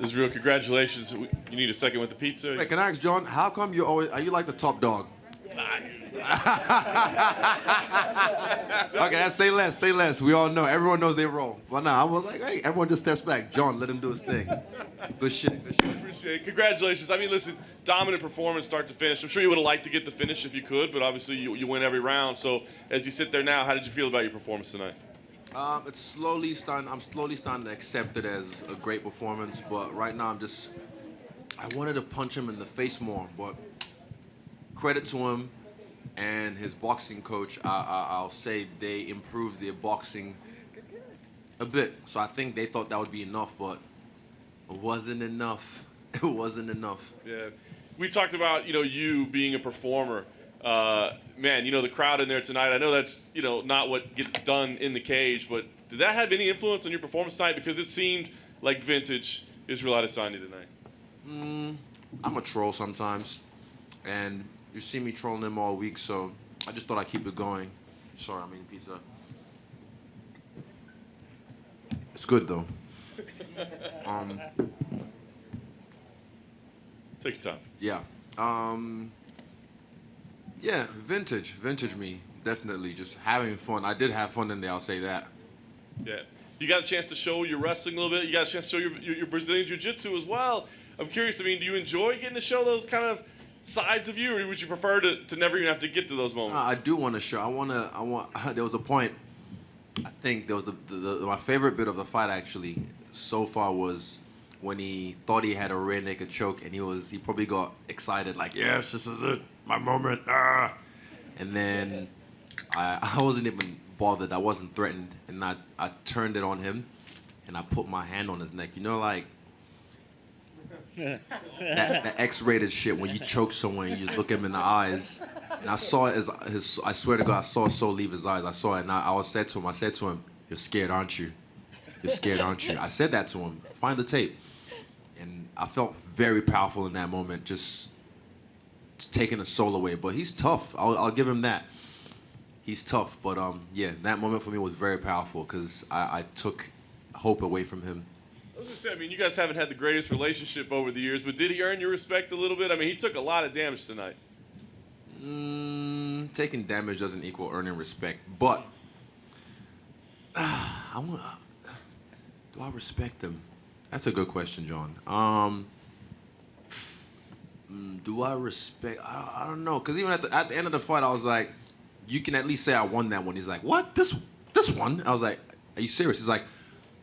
Israel, congratulations. You need a second with the pizza? Wait, can I ask John, how come you always, are you like the top dog? Okay, say less, say less. We all know. Everyone knows they roll. Well, no, I was like, hey, everyone just steps back. John, let him do his thing. Good shit, good shit. Appreciate it. Congratulations. I mean, listen, dominant performance start to finish. I'm sure you would have liked to get the finish if you could, but obviously you win every round. So as you sit there now, how did you feel about your performance tonight? I'm slowly starting to accept it as a great performance, but right now I wanted to punch him in the face more, but credit to him and his boxing coach. I'll say they improved their boxing a bit. So I think they thought that would be enough, but it wasn't enough. It wasn't enough. Yeah. We talked about, you being a performer. Man, the crowd in there tonight, I know that's, not what gets done in the cage, but did that have any influence on your performance tonight? Because it seemed like vintage Israel Adesanya tonight. I'm a troll sometimes, and you see me trolling him all week, so I just thought I'd keep it going. Sorry, I'm eating pizza. It's good, though. Take your time. Yeah. Yeah, vintage me, definitely. Just having fun. I did have fun in there, I'll say that. Yeah. You got a chance to show your wrestling a little bit. You got a chance to show your Brazilian Jiu-Jitsu as well. I'm curious, do you enjoy getting to show those kind of sides of you, or would you prefer to never even have to get to those moments? I do want to show. There was a point, I think there was my favorite bit of the fight actually so far was when he thought he had a rear naked choke, and he probably got excited like, yes, this is it, my moment. And then I wasn't even bothered. I wasn't threatened, and I turned it on him, and I put my hand on his neck. Like that X-rated shit when you choke someone, you just look him in the eyes. And I saw it as I swear to God, I saw a soul leave his eyes. I saw it, and I said to him, "You're scared, aren't you? You're scared, aren't you?" I said that to him. Find the tape. And I felt very powerful in that moment, just taking the soul away. But he's tough. I'll give him that. He's tough. But yeah, that moment for me was very powerful because I took hope away from him. I was going to say, you guys haven't had the greatest relationship over the years, but did he earn your respect a little bit? He took a lot of damage tonight. Taking damage doesn't equal earning respect. But do I respect him? That's a good question, John. Do I respect? I don't know, because even at the end of the fight, I was like, you can at least say I won that one. He's like, what? This one? I was like, are you serious? He's like,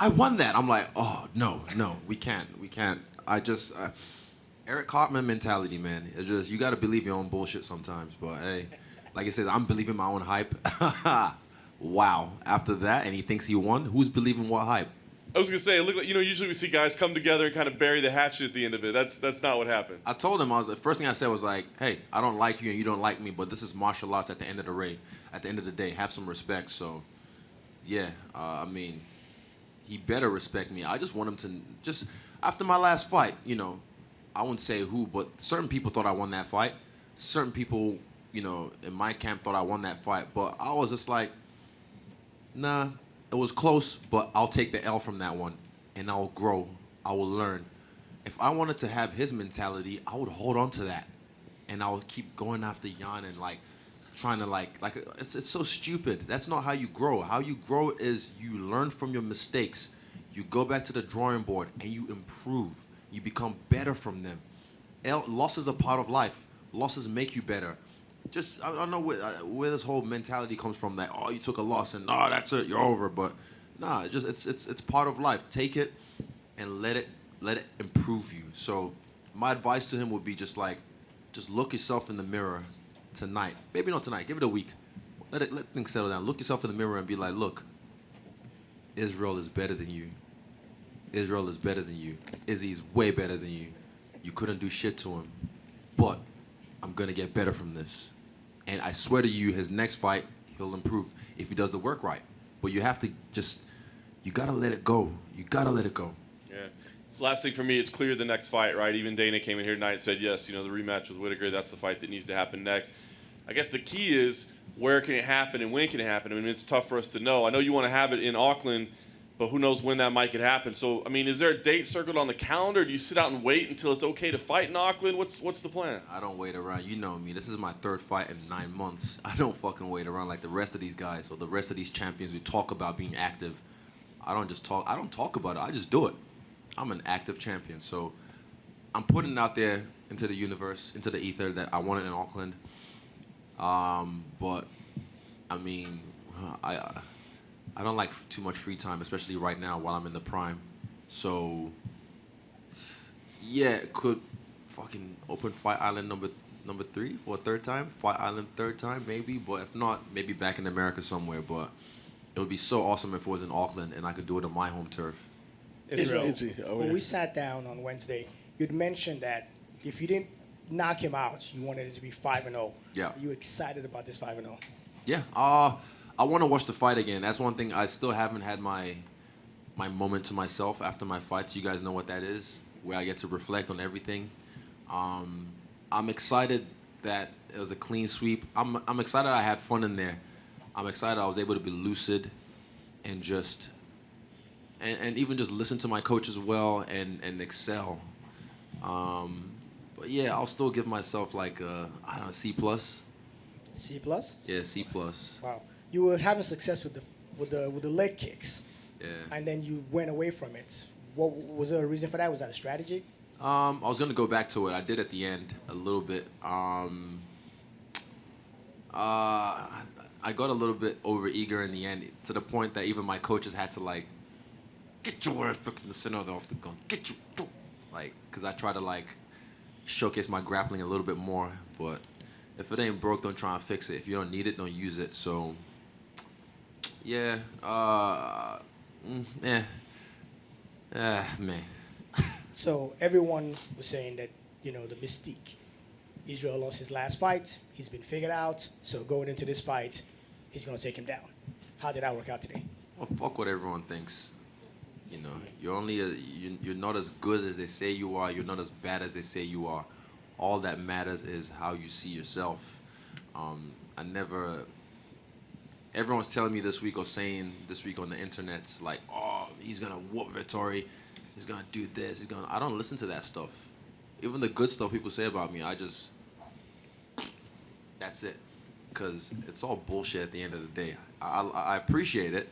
I won that. I'm like, oh, no, we can't. I just, Eric Cartman mentality, man. It's just, you got to believe your own bullshit sometimes. But hey, like I said, I'm believing my own hype. Wow. After that, and he thinks he won, who's believing what hype? I was going to say, it looked like, usually we see guys come together and kind of bury the hatchet at the end of it. That's not what happened. I told him, the first thing I said was like, hey, I don't like you and you don't like me, but this is martial arts at the end of the day. Have some respect. So, yeah, he better respect me. I just want him to, after my last fight, I wouldn't say who, but certain people thought I won that fight. Certain people, in my camp thought I won that fight. But I was just like, nah. It was close, but I'll take the L from that one, and I'll grow. I will learn. If I wanted to have his mentality, I would hold on to that, and I would keep going after Jan and trying to it's so stupid. That's not how you grow. How you grow is you learn from your mistakes. You go back to the drawing board and you improve. You become better from them. Losses are part of life. Losses make you better. I don't know where this whole mentality comes from that, oh, you took a loss and, oh, that's it, you're over. But, nah, it's part of life. Take it and let it improve you. So my advice to him would be just look yourself in the mirror tonight. Maybe not tonight. Give it a week. Let things settle down. Look yourself in the mirror and be like, look, Israel is better than you. Israel is better than you. Izzy's way better than you. You couldn't do shit to him. But I'm going to get better from this. And I swear to you, his next fight, he'll improve if he does the work right. But you have to you got to let it go. You got to let it go. Yeah. Last thing for me, it's clear the next fight, right? Even Dana came in here tonight and said, yes, the rematch with Whittaker, that's the fight that needs to happen next. I guess the key is where can it happen and when can it happen? It's tough for us to know. I know you want to have it in Auckland. but who knows when that might could happen. So, I mean, is there a date circled on the calendar? Do you sit out and wait until it's okay to fight in Auckland? What's the plan? I don't wait around. You know me. This is my third fight in 9 months. I don't fucking wait around like the rest of these guys or the rest of these champions who talk about being active. I don't talk about it. I just do it. I'm an active champion. So I'm putting it out there into the universe, into the ether that I want it in Auckland. But I mean, I don't like too much free time, especially right now while I'm in the prime. So yeah, could fucking open Fight Island number 3 for a third time. Fight Island third time maybe, but if not, maybe back in America somewhere. But it would be so awesome if it was in Auckland and I could do it on my home turf. When we sat down on Wednesday, you'd mentioned that if you didn't knock him out, you wanted it to be 5-0. Yeah. Are you excited about this 5-0? Yeah. I want to watch the fight again. That's one thing I still haven't had my moment to myself after my fights. You guys know what that is, where I get to reflect on everything. I'm excited that it was a clean sweep. I'm excited I had fun in there. I'm excited I was able to be lucid and just and even just listen to my coach as well and excel. But yeah, I'll still give myself like I don't know, C+. C plus? Yeah, C+. Wow. You were having success with the leg kicks. Yeah. And then you went away from it. What was there a reason for that? Was that a strategy? I was gonna go back to it. I did at the end a little bit. I got a little bit over eager in the end to the point that even my coaches had to like get your ass back in the center of the octagon. Get you like, cause I try to like showcase my grappling a little bit more. But if it ain't broke, don't try and fix it. If you don't need it, don't use it. So yeah, man. So everyone was saying that, the mystique. Israel lost his last fight. He's been figured out. So going into this fight, he's going to take him down. How did that work out today? Well, fuck what everyone thinks. You're not as good as they say you are. You're not as bad as they say you are. All that matters is how you see yourself. Everyone's telling me this week or saying this week on the internet, like, oh, he's going to whoop Vettori. He's going to do this. I don't listen to that stuff. Even the good stuff people say about me, that's it. Because it's all bullshit at the end of the day. I appreciate it,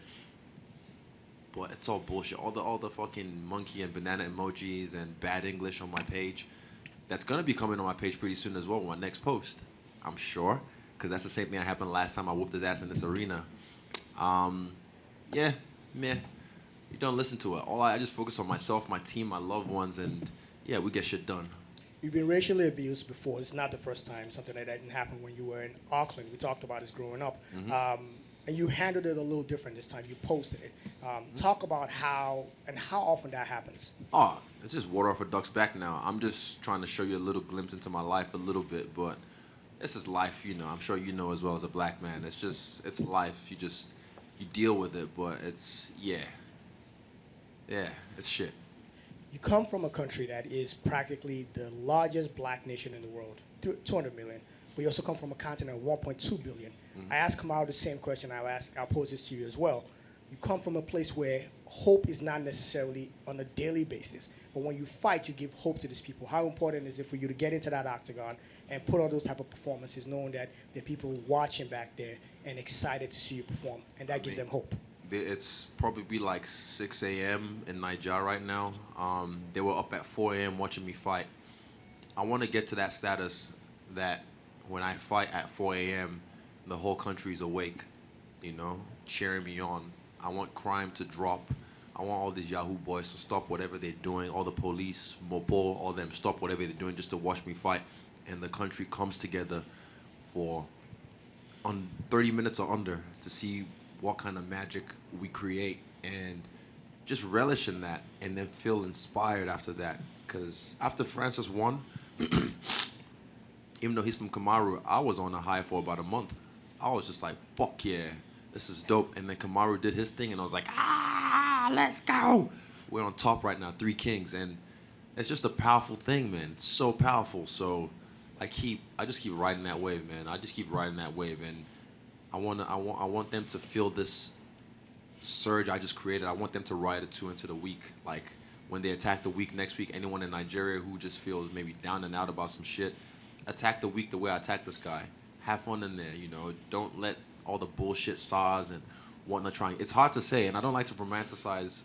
but it's all bullshit. All the fucking monkey and banana emojis and bad English on my page, that's going to be coming on my page pretty soon as well, my next post, I'm sure. Because that's the same thing that happened last time I whooped his ass in this arena. Yeah, meh. You don't listen to it. I just focus on myself, my team, my loved ones, and yeah, we get shit done. You've been racially abused before. It's not the first time something like that didn't happen when you were in Auckland. We talked about this growing up. Mm-hmm. And you handled it a little different this time. You posted it. Talk about how often that happens. Oh, it's just water off a duck's back now. I'm just trying to show you a little glimpse into my life a little bit, but this is life, I'm sure you know as well as a black man. It's life. You deal with it, but it's shit. You come from a country that is practically the largest black nation in the world, 200 million. But you also come from a continent of 1.2 billion. Mm-hmm. I asked Kamau the same question I'll pose this to you as well. You come from a place where hope is not necessarily on a daily basis, but when you fight, you give hope to these people. How important is it for you to get into that octagon and put on those type of performances, knowing that there are people watching back there and excited to see you perform, and that gives them hope? It's probably like 6 a.m. in Nigeria right now. They were up at 4 a.m. watching me fight. I want to get to that status that when I fight at 4 a.m., the whole country's awake, cheering me on. I want crime to drop. I want all these Yahoo boys to stop whatever they're doing. All the police, Mopo, all them stop whatever they're doing just to watch me fight. And the country comes together for 30 minutes or under to see what kind of magic we create and just relish in that and then feel inspired after that. Because after Francis won, even though he's from Kamaru, I was on a high for about a month. I was just like, fuck yeah, this is dope. And then Kamaru did his thing and I was like, let's go. We're on top right now, 3 kings. And it's just a powerful thing, man. It's so powerful. So I just keep riding that wave, man. I just keep riding that wave. And I want them to feel this surge I just created, I want them to ride it too into the week. Like when they attack the week next week, anyone in Nigeria who just feels maybe down and out about some shit, attack the week the way I attack this guy. Have fun in there, you know. Don't let all the bullshit SARS and whatnot trying. It's hard to say, and I don't like to romanticize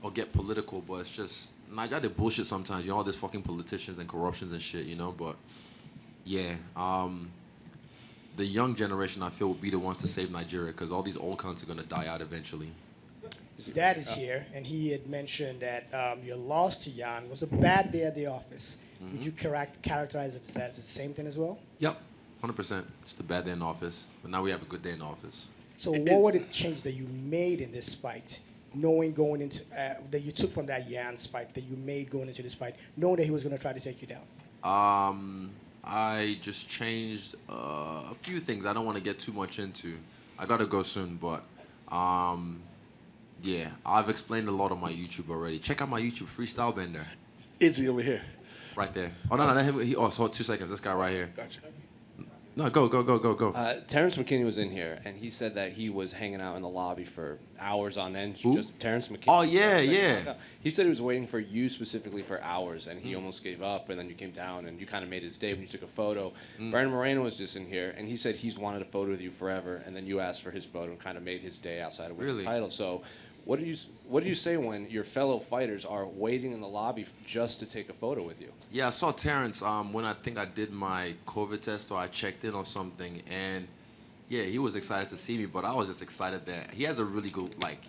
or get political, but it's just Nigeria did bullshit sometimes. You know, all these fucking politicians and corruptions and shit, you know. But yeah, the young generation I feel will be the ones to save Nigeria because all these old cunts are gonna die out eventually. His dad is here, and he had mentioned that your loss to Jan was a bad day at the office. Would you characterize it as the same thing as well? Yep, 100%. Just a bad day in the office, but now we have a good day in the office. So what were the changes that you made in this fight, knowing going into that you took from that Jan's fight that you made going into this fight, knowing that he was going to try to take you down? I just changed a few things. I don't want to get too much into. I gotta go soon, but yeah, I've explained a lot on my YouTube already. Check out my YouTube, Freestyle Bender. Izzy over here. Right there. Oh no, let him. So 2 seconds. This guy right here. Gotcha. No, go. Terrence McKinney was in here, and he said that he was hanging out in the lobby for hours on end. Who? Just Terrence McKinney. Oh yeah. He said he was waiting for you specifically for hours, and he almost gave up. And then you came down, and you kind of made his day when you took a photo. Brandon Moreno was just in here, and he said he's wanted a photo with you forever. And then you asked for his photo, and kind of made his day outside of winning the title. So, what do you say when your fellow fighters are waiting in the lobby just to take a photo with you? Yeah, I saw Terrence when I think I did my COVID test or I checked in or something, and yeah, he was excited to see me, but I was just excited that he has a really good, like,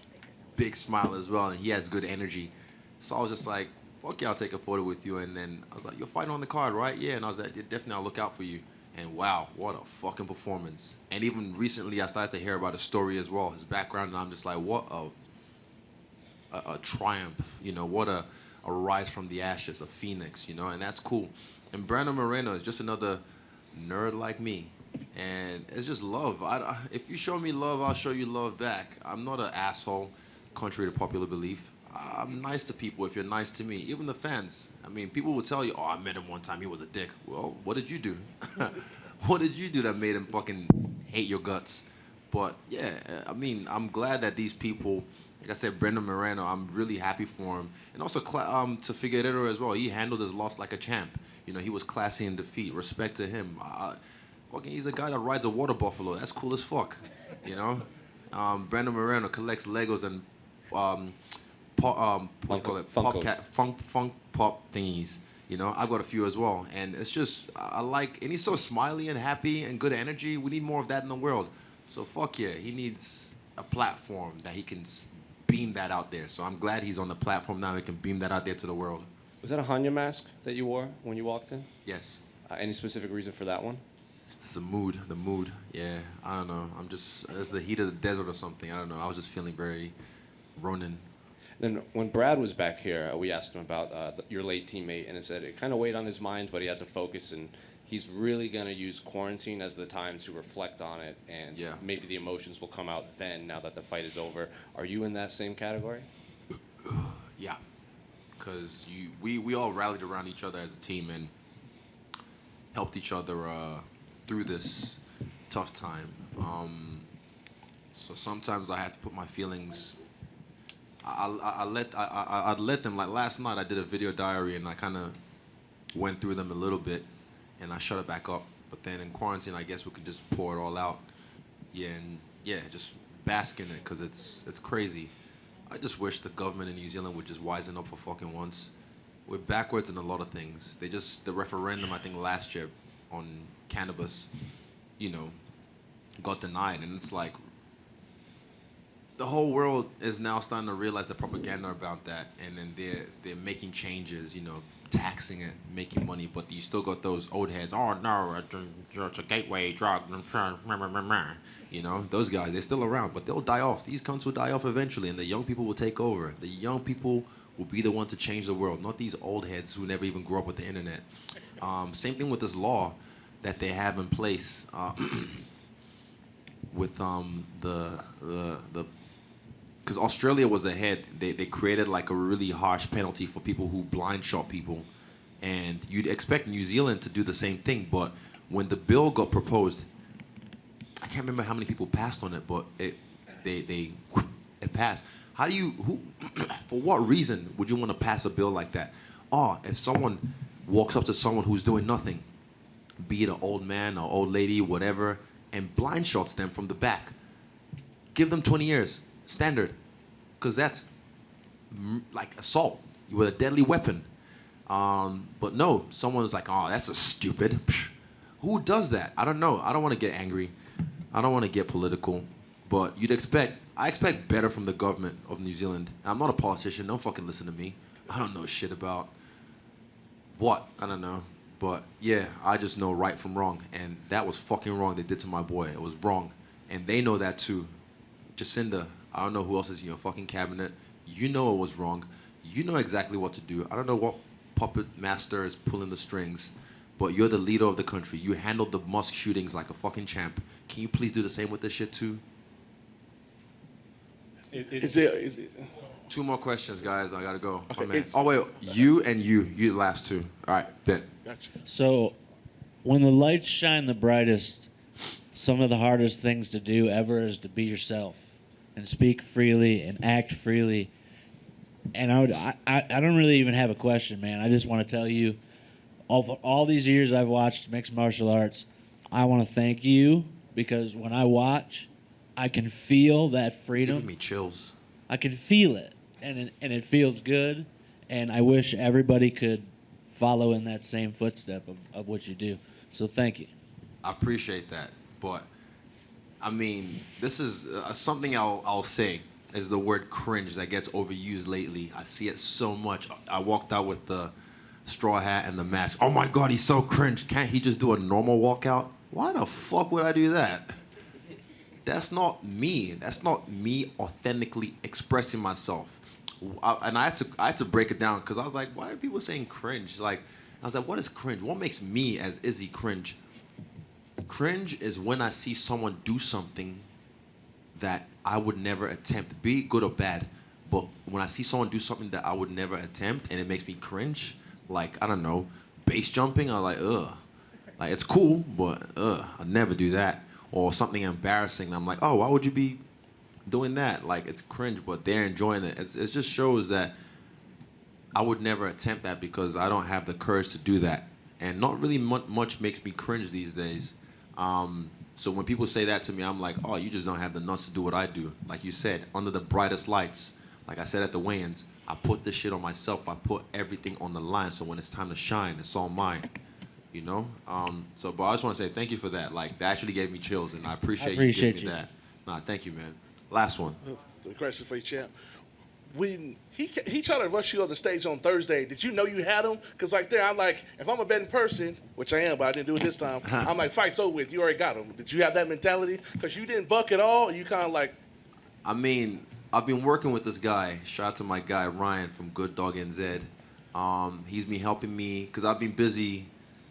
big smile as well, and he has good energy. So I was just like, fuck yeah, I'll take a photo with you. And then I was like, you're fighting on the card, right? Yeah, and I was like, yeah, definitely, I'll look out for you. And wow, what a fucking performance. And even recently, I started to hear about his story as well, his background, and I'm just like, what a triumph, you know, what a rise from the ashes, a phoenix, you know, and that's cool. And Brandon Moreno is just another nerd like me, and it's just love. If you show me love, I'll show you love back. I'm not an asshole, contrary to popular belief. I'm nice to people if you're nice to me, even the fans. I mean, people will tell you, oh, I met him one time, he was a dick. Well, what did you do? What did you do that made him fucking hate your guts? But yeah, I mean, I'm glad that these people, like I said, Brandon Moreno, I'm really happy for him. And also to Figueiredo as well. He handled his loss like a champ. You know, he was classy in defeat. Respect to him. Fucking, he's a guy that rides a water buffalo. That's cool as fuck. You know? Brandon Moreno collects Legos and funk pop thingies. You know, I've got a few as well. And it's just, I like, and he's so smiley and happy and good energy. We need more of that in the world. So fuck yeah, he needs a platform that he can beam that out there. So I'm glad he's on the platform now. He can beam that out there to the world. Was that a Hanya mask that you wore when you walked in? Yes. Any specific reason for that one? It's just the mood. Yeah, I don't know. It's the heat of the desert or something. I don't know. I was just feeling very Ronin. Then when Brad was back here, we asked him about your late teammate, and it said it kind of weighed on his mind, but he had to focus, and he's really going to use quarantine as the time to reflect on it, and maybe the emotions will come out then, now that the fight is over. Are you in that same category? Yeah, because we all rallied around each other as a team and helped each other through this tough time. So sometimes I had to put my feelings. I'd let them, like last night I did a video diary and I kind of went through them a little bit and I shut it back up. But then in quarantine, I guess we could just pour it all out. Yeah, and just bask in it because it's crazy. I just wish the government in New Zealand would just wisen up for fucking once. We're backwards in a lot of things. The referendum, I think last year on cannabis, you know, got denied. And it's like, the whole world is now starting to realize the propaganda about that, and then they're making changes, you know, taxing it, making money, but you still got those old heads. Oh no, it's a gateway drug. You know, those guys, they're still around, but they'll die off. These cunts will die off eventually, and the young people will take over. The young people will be the ones to change the world, not these old heads who never even grew up with the internet. Same thing with this law that they have in place with because Australia was ahead. They created like a really harsh penalty for people who blind shot people, and you'd expect New Zealand to do the same thing. But when the bill got proposed, I can't remember how many people passed on it, but they it passed. How do you, for what reason would you want to pass a bill like that? Oh, if someone walks up to someone who's doing nothing, be it an old man or old lady, whatever, and blind shots them from the back, give them 20 years, standard, because that's like assault with a deadly weapon. But no, someone's like, oh, that's a stupid. Psh. Who does that? I don't know. I don't want to get angry. I don't want to get political. But I expect better from the government of New Zealand. And I'm not a politician. Don't fucking listen to me. I don't know shit about what. I don't know. But yeah, I just know right from wrong. And that was fucking wrong they did to my boy. It was wrong. And they know that too. Jacinda, I don't know who else is in your fucking cabinet. You know it was wrong. You know exactly what to do. I don't know what puppet master is pulling the strings, but you're the leader of the country. You handled the Musk shootings like a fucking champ. Can you please do the same with this shit too? Is it, Two more questions, guys. I gotta go. Okay, Oh, man. Oh wait, you the last two. All right, bet. gotcha. So, when the lights shine the brightest, some of the hardest things to do ever is to be yourself and speak freely and act freely. And I don't really even have a question, man. I just want to tell you, all these years I've watched mixed martial arts, I want to thank you because when I watch, I can feel that freedom. Giving me chills. I can feel it, and it feels good. And I wish everybody could follow in that same footstep of what you do. So thank you. I appreciate that, but I mean, this is something I'll say is the word cringe that gets overused lately. I see it so much. I walked out with the straw hat and the mask. Oh my God, he's so cringe. Can't he just do a normal walkout? Why the fuck would I do that? That's not me. That's not me authentically expressing myself. And I had to break it down because I was like, why are people saying cringe? Like, I was like, what is cringe? What makes me as Izzy cringe? Cringe is when I see someone do something that I would never attempt, be it good or bad. But when I see someone do something that I would never attempt and it makes me cringe, like, I don't know, base jumping, I'm like, ugh. Like, it's cool, but I'd never do that. Or something embarrassing, I'm like, oh, why would you be doing that? Like, it's cringe, but they're enjoying it. It just shows that I would never attempt that because I don't have the courage to do that. And not really much makes me cringe these days. So when people say that to me, I'm like, oh, you just don't have the nuts to do what I do. Like you said, under the brightest lights, like I said at the weigh-ins, I put this shit on myself. I put everything on the line. So when it's time to shine, it's all mine. You know? But I just want to say thank you for that. Like, that actually gave me chills, and I appreciate you giving me that. Nah, thank you, man. Last one. The question for you, champ. When he tried to rush you on the stage on Thursday, did you know you had him? Because right there, I'm like, if I'm a betting person, which I am, but I didn't do it this time, I'm like, fight's over with. You already got him. Did you have that mentality? Because you didn't buck at all. You kind of like... I mean, I've been working with this guy. Shout out to my guy, Ryan, from Good Dog NZ. He's been helping me, because I've been busy,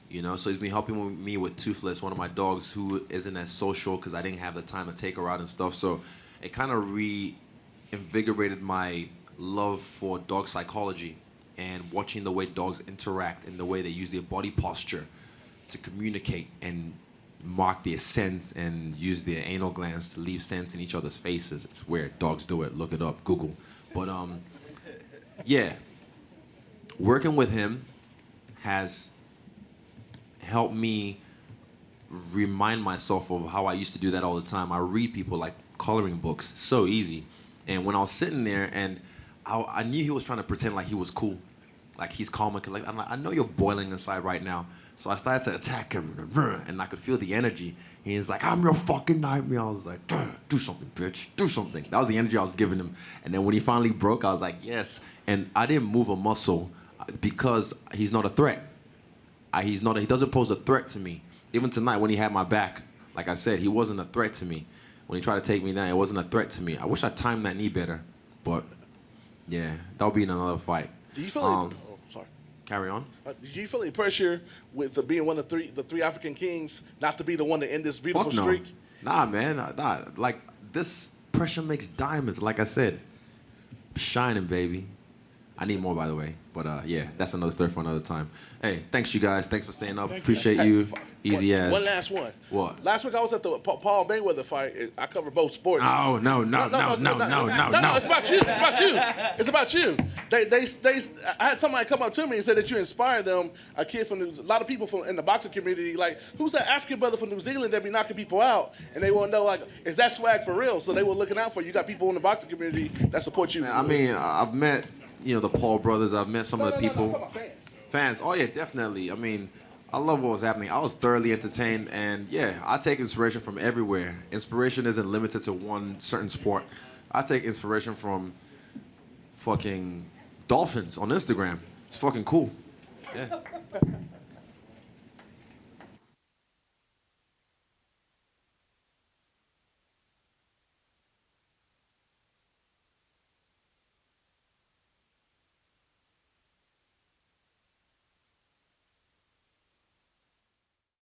you know, so he's been helping me with Toothless, one of my dogs who isn't as social because I didn't have the time to take her out and stuff. So it kind of reinvigorated my love for dog psychology and watching the way dogs interact and the way they use their body posture to communicate and mark their scents and use their anal glands to leave scents in each other's faces. It's weird. Dogs do it. Look it up. Google. But yeah, working with him has helped me remind myself of how I used to do that all the time. I read people like coloring books. So easy. And when I was sitting there and I knew he was trying to pretend like he was cool. Like he's calm and like, I'm like, I know you're boiling inside right now. So I started to attack him and I could feel the energy. He's like, I'm your fucking nightmare. I was like, do something, bitch. Do something. That was the energy I was giving him. And then when he finally broke, I was like, yes. And I didn't move a muscle because he's not a threat. He doesn't pose a threat to me. Even tonight when he had my back, like I said, he wasn't a threat to me. When he tried to take me down, it wasn't a threat to me. I wish I timed that knee better, but yeah, that'll be in another fight. Do you feel sorry. Carry on. Do you feel any pressure with being one of the three African kings not to be the one to end this beautiful Fuck no. streak? Nah, man. Nah. Like, this pressure makes diamonds, like I said. Shining, baby. I need more, by the way. But yeah, that's another story for another time. Hey, thanks you guys. Thanks for staying up. Appreciate you. Easy as. One last one. What? Last week I was at the Paul Mayweather fight. I cover both sports. No. No, it's about you. It's about you. It's about you. I had somebody come up to me and said that you inspired them. A kid from a lot of people from in the boxing community, like, who's that African brother from New Zealand that be knocking people out? And they want to know, like, is that swag for real? So they were looking out for you. You got people in the boxing community that support you. Man, I mean, I've met, the Paul brothers. I've met some of the people. I'm talking about fans. Fans. Oh yeah, definitely. I mean, I love what was happening. I was thoroughly entertained, and yeah, I take inspiration from everywhere. Inspiration isn't limited to one certain sport. I take inspiration from fucking dolphins on Instagram. It's fucking cool. Yeah.